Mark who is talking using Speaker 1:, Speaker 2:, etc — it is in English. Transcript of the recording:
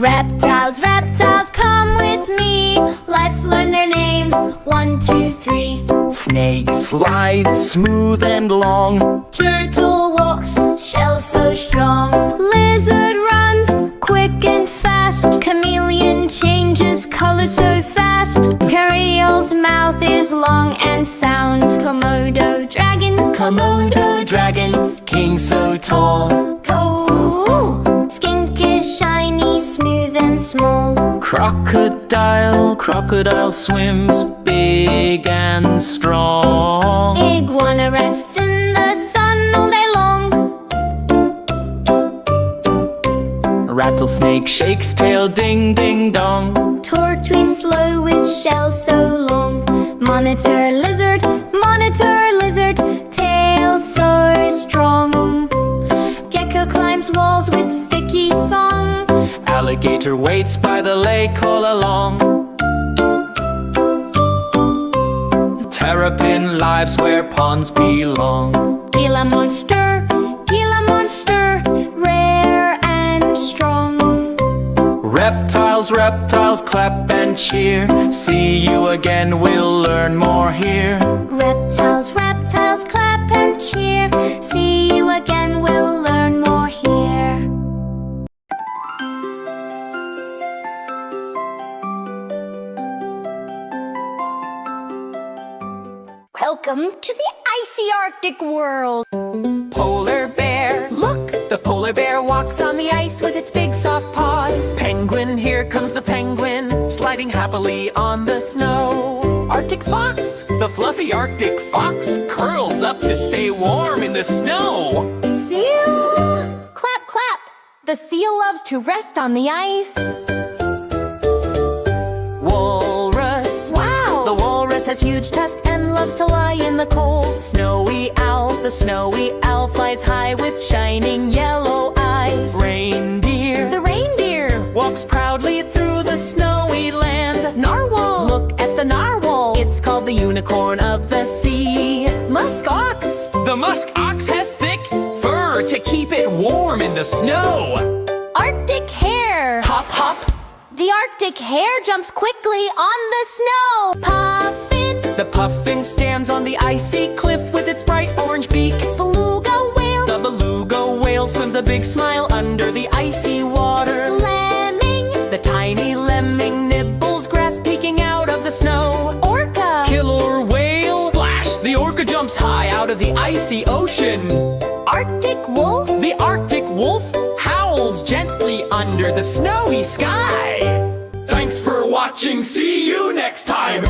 Speaker 1: Reptiles, reptiles, come with me. Let's learn their names. 1, 2, 3.
Speaker 2: Snake slides smooth and long.
Speaker 1: Turtle walks, shell so strong. Lizard runs, quick and fast. Chameleon changes color so fast. Gharial's mouth is long and sound.
Speaker 2: Komodo dragon, king so tall.
Speaker 1: Skink is shiny, smooth and small.
Speaker 2: Crocodile swims big and strong.
Speaker 1: Iguana rests in the sun all day long.
Speaker 2: Rattlesnake shakes tail, ding ding dong.
Speaker 1: Tortoise slow with shell so long. Monitor lizard, tail so strong. Gecko climbs walls with sticky song.
Speaker 2: Alligator waits by the lake all along. Terrapin lives where ponds belong.
Speaker 1: Gila monster, rare and strong.
Speaker 2: Reptiles, clap and cheer. See you again, we'll learn more here.
Speaker 1: Reptiles, clap and cheer. See you again, we'll learn more here. Welcome to the icy Arctic world.
Speaker 3: Polar bear, look! The polar bear walks on the ice with its big soft paws. Penguin, here comes the penguin, sliding happily on the snow. Arctic fox, the fluffy Arctic fox, curls up to stay warm in the snow.
Speaker 1: Seal! Clap, clap! The seal loves to rest on the ice.
Speaker 3: Walrus,
Speaker 1: Wow!
Speaker 3: the walrus has huge tusks and loves to lie in the cold. Snowy owl, the snowy owl flies high with shining yellow eyes. Reindeer,
Speaker 1: The reindeer.
Speaker 3: walks proudly through the snowy land.
Speaker 1: Narwhal.
Speaker 3: Look at the narwhal, it's called the unicorn of the sea.
Speaker 1: Musk ox.
Speaker 3: The musk ox has thick fur to keep it warm in the snow.
Speaker 1: Arctic hare.
Speaker 3: Hop, hop,
Speaker 1: The Arctic hare jumps quickly on the snow. Puffin.
Speaker 3: the puffin stands on the icy cliff with its bright orange beak.
Speaker 1: Beluga whale.
Speaker 3: The beluga whale swims a big smile under the icy water.
Speaker 1: Lemming.
Speaker 3: The tiny lemming nibbles grass peeking out of the snow.
Speaker 1: Orca.
Speaker 3: Killer whale, splash! The orca jumps high out of the icy ocean.
Speaker 1: Arctic wolf.
Speaker 3: The Arctic wolf howls gently under the snowy sky. Thanks for watching. See you next time.